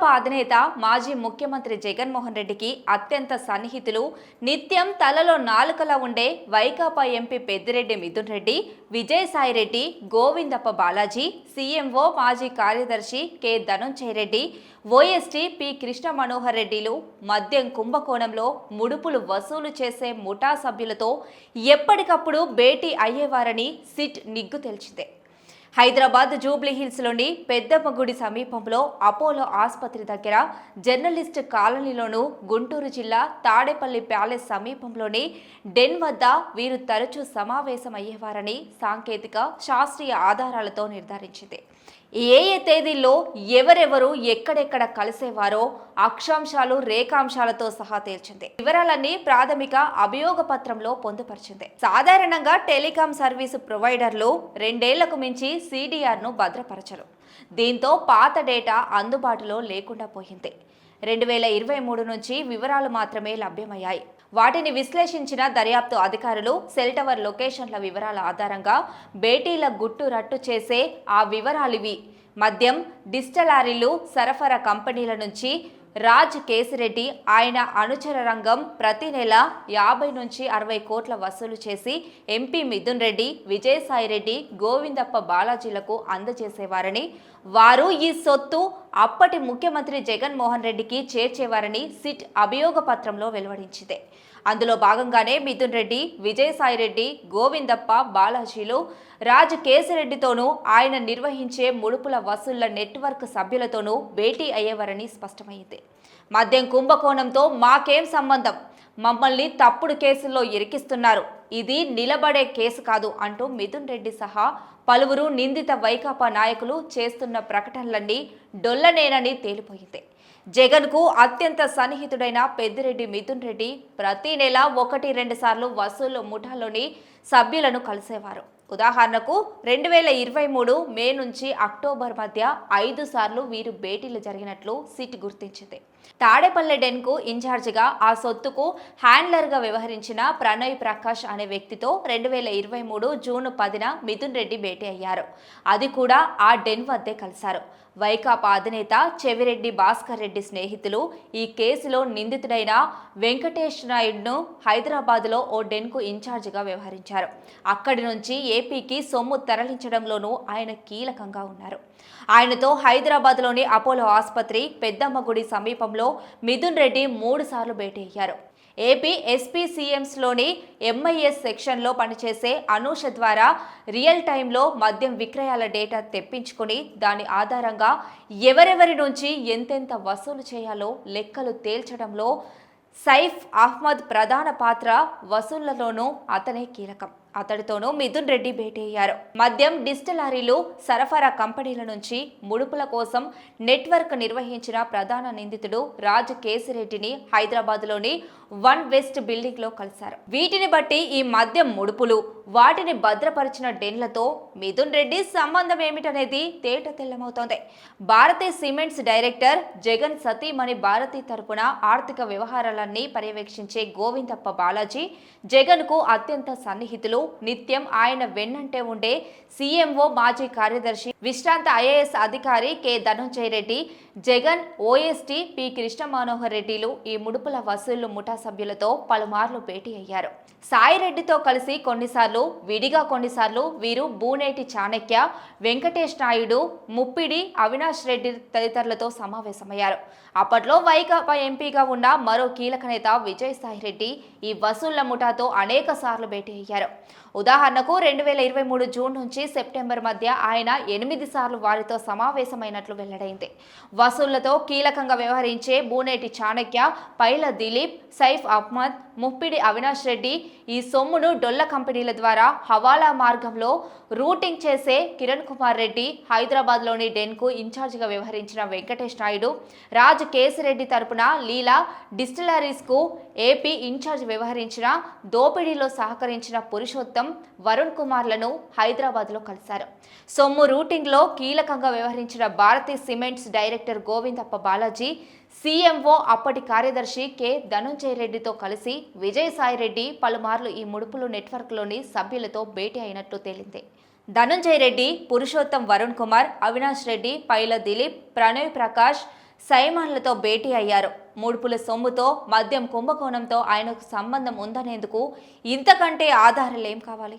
వైకాపా అధినేత మాజీ ముఖ్యమంత్రి జగన్మోహన్ రెడ్డికి అత్యంత సన్నిహితులు, నిత్యం తలలో నాలుకలా ఉండే వైకాపా ఎంపీ పెద్దిరెడ్డి మిథున్ రెడ్డి, విజయసాయిరెడ్డి, గోవిందప్ప బాలాజీ, సీఎంఓ మాజీ కార్యదర్శి K Dhanunjaya Reddy, OSD P Krishna Manohar రెడ్డిలు మద్యం కుంభకోణంలో ముడుపులు వసూలు చేసే ముఠా సభ్యులతో ఎప్పటికప్పుడు భేటీ అయ్యేవారని సిట్ నిగ్గు తేల్చింది. హైదరాబాద్ జూబ్లీహిల్స్లోని పెద్దమ్మ గుడి సమీపంలో అపోలో ఆసుపత్రి దగ్గర, జర్నలిస్ట్ కాలనీలోను, గుంటూరు జిల్లా తాడేపల్లి ప్యాలెస్ సమీపంలోని డెన్ వద్ద వీరు తరచూ సమావేశమయ్యేవారని సాంకేతిక శాస్త్రీయ ఆధారాలతో నిర్ధారించింది. ఏ తేదీల్లో ఎవరెవరు ఎక్కడెక్కడ కలిసేవారో అక్షాంశాలు, రేఖాంశాలతో సహా తేల్చింది. వివరాలన్నీ ప్రాథమిక అభియోగ పత్రంలో పొందుపరిచింది. సాధారణంగా టెలికాం సర్వీసు ప్రొవైడర్లు 2 ఏళ్లకు మించి సిడిఆర్ను భద్రపరచరు. దీంతో పాత డేటా అందుబాటులో లేకుండా పోయింది. 2023 నుంచి వివరాలు మాత్రమే లభ్యమయ్యాయి. వాటిని విశ్లేషించిన దర్యాప్తు అధికారులు సెల్ టవర్ లొకేషన్ల వివరాల ఆధారంగా భేటీల గుట్టు రట్టు చేసే ఆ వివరాలివి. మద్యం డిస్టిలరీలు సరఫరా కంపెనీల నుంచి రాజ్ కేసిరెడ్డి, ఆయన అనుచర రంగం ప్రతి నెల 50 నుంచి 60 కోట్ల వసూలు చేసి ఎంపీ మిథున్ రెడ్డి, విజయసాయిరెడ్డి, గోవిందప్ప బాలాజీలకు అందజేసేవారని, వారు ఈ సొత్తు అప్పటి ముఖ్యమంత్రి జగన్మోహన్ రెడ్డికి చేర్చేవారని సిట్ అభియోగ పత్రంలో వెలువడించింది. అందులో భాగంగానే మిథున్ రెడ్డి, విజయసాయిరెడ్డి, గోవిందప్ప బాలాజీలు రాజ్ కేసిరెడ్డితోనూ ఆయన నిర్వహించే ముడుపుల వసూళ్ల నెట్వర్క్ సభ్యులతోనూ భేటీ అయ్యేవారని స్పష్టమైంది. మద్యం కుంభకోణంతో మాకేం సంబంధం, మమ్మల్ని తప్పుడు కేసుల్లో ఇరికిస్తున్నారు, ఇది నిలబడే కేసు కాదు అంటూ మిథున్ రెడ్డి సహా పలువురు నిందిత వైకాపా నాయకులు చేస్తున్న ప్రకటనలన్నీ డొల్లనేనని తేలిపోయింది. జగన్కు అత్యంత సన్నిహితుడైన పెద్దిరెడ్డి మిథున్ రెడ్డి ప్రతి నెల 1-2 సార్లు వసూలు ముఠాలోని సభ్యులను కలిసేవారు. ఉదాహరణకు 2023 మే నుంచి అక్టోబర్ మధ్య 5 సార్లు వీరు భేటీలు జరిగినట్లు సిట్ గుర్తించింది. తాడేపల్లి డెన్కు ఇన్ఛార్జిగా ఆ సొత్తుకు హ్యాండ్లర్గా వ్యవహరించిన ప్రణయ్ ప్రకాష్ అనే వ్యక్తితో 2023 జూన్ 10న మిథున్ రెడ్డి భేటీ అయ్యారు. అది కూడా ఆ డెన్ వద్దే కలిశారు. వైకాపా అధినేత చెవిరెడ్డి భాస్కర్ రెడ్డి స్నేహితులు ఈ కేసులో నిందితుడైన వెంకటేష్ నాయుడును హైదరాబాద్లో ఓ డెన్కు ఇన్ఛార్జిగా వ్యవహరించారు. అక్కడి నుంచి ఏపీకి సొమ్ము తరలించడంలోనూ ఆయన కీలకంగా ఉన్నారు. ఆయనతో హైదరాబాద్లోని అపోలో ఆసుపత్రి, పెద్దమ్మ గుడి సమీపంలో మిథున్ రెడ్డి 3 సార్లు భేటీ అయ్యారు. ఏపీ ఎస్పీసీఎంస్లోని ఎంఐఎస్ సెక్షన్లో పనిచేసే అనూష ద్వారా రియల్ టైంలో మద్యం విక్రయాల డేటా తెప్పించుకుని దాని ఆధారంగా ఎవరెవరి నుంచి ఎంతెంత వసూలు చేయాలో లెక్కలు తేల్చడంలో సైఫ్ అహ్మద్ ప్రధాన పాత్ర, వసూళ్లలోనూ అతనే కీలకం. అతడితోనూ మిథున్ రెడ్డి భేటీ అయ్యారు. మద్యం డిస్టిలరీలు సరఫరా కంపెనీల నుంచి ముడుపుల కోసం నెట్వర్క్ నిర్వహించిన ప్రధాన నిందితుడు రాజ్ కేసిరెడ్డిని హైదరాబాద్లోని వన్ వెస్ట్ బిల్డింగ్లో కలిశారు. వీటిని బట్టి ఈ మద్యం ముడుపులు, వాటిని భద్రపరిచిన డెన్లతో మిథున్ రెడ్డి సంబంధం ఏమిటనేది తేట తెల్లమవుతోంది. భారతీ సిమెంట్స్ డైరెక్టర్ జగన్ సతీమణి భారతి తరపున ఆర్థిక వ్యవహారాలన్నీ పర్యవేక్షించే గోవిందప్ప బాలాజీ జగన్కు అత్యంత సన్నిహితులు. నిత్యం ఆయన వెన్నంటే ఉండే సీఎంఓ మాజీ కార్యదర్శి, విశ్రాంత ఐఏఎస్ అధికారి K Dhanunjaya Reddy, Jagan OSD P Krishna Manohar రెడ్డిలు ఈ ముడుపుల వసూళ్లు ముఠా సభ్యులతో పలుమార్లు భేటీ అయ్యారు. సాయిరెడ్డితో కలిసి కొన్నిసార్లు, విడిగా కొన్నిసార్లు వీరు బూనేటి చాణక్య, వెంకటేష్ నాయుడు, ముప్పిడి అవినాష్ రెడ్డి తదితరులతో సమావేశమయ్యారు. అప్పట్లో వైకాపా ఎంపీగా ఉన్న మరో కీలక నేత విజయసాయిరెడ్డి ఈ వసూళ్ల ముఠాతో అనేక సార్లు భేటీ అయ్యారు. ఉదాహరణకు 2023 జూన్ నుంచి సెప్టెంబర్ మధ్య ఆయన 8 సార్లు వారితో సమావేశమైనట్లు వెల్లడైంది. వసూళ్లతో కీలకంగా వ్యవహరించే బూనేటి చాణక్య, పైల దిలీప్, సైఫ్ అహ్మద్, ముప్పిడి అవినాష్ రెడ్డి ఈ సొమ్మును డొల్ల కంపెనీల ద్వారా హవాలా మార్గంలో రూటింగ్ చేసే కిరణ్ కుమార్ రెడ్డి, హైదరాబాద్లోని డెన్కు ఇన్ఛార్జిగా వ్యవహరించిన వెంకటేష్ నాయుడు, రాజ్ కేసిరెడ్డి తరపున లీలా డిస్టిలరీస్కు ఏపీ ఇన్ఛార్జ్ వ్యవహరించిన దోపిడీలో సహకరించిన పురుషోత్తం, వరుణ్ కుమార్లను హైదరాబాద్లో కలిశారు. సొమ్ము రూటింగ్లో కీలకంగా వ్యవహరించిన Bharathi Cements director Govindappa Balaji, CMO అప్పటి కార్యదర్శి కె ధనుంజయ రెడ్డితో కలిసి విజయసాయిరెడ్డి పలుమార్లు ఈ ముడుపులు నెట్వర్క్లోని సభ్యులతో భేటీ అయినట్లు తేలింది. ధనుంజయ రెడ్డి, పురుషోత్తం, వరుణ్ కుమార్, అవినాష్ రెడ్డి, పైల దిలీప్, ప్రణయ్ ప్రకాష్, సైమాన్లతో భేటీ అయ్యారు. ముడుపుల సొమ్ముతో, మద్యం కుంభకోణంతో ఆయనకు సంబంధం ఉందనేందుకు ఇంతకంటే ఆధారాలేం కావాలి?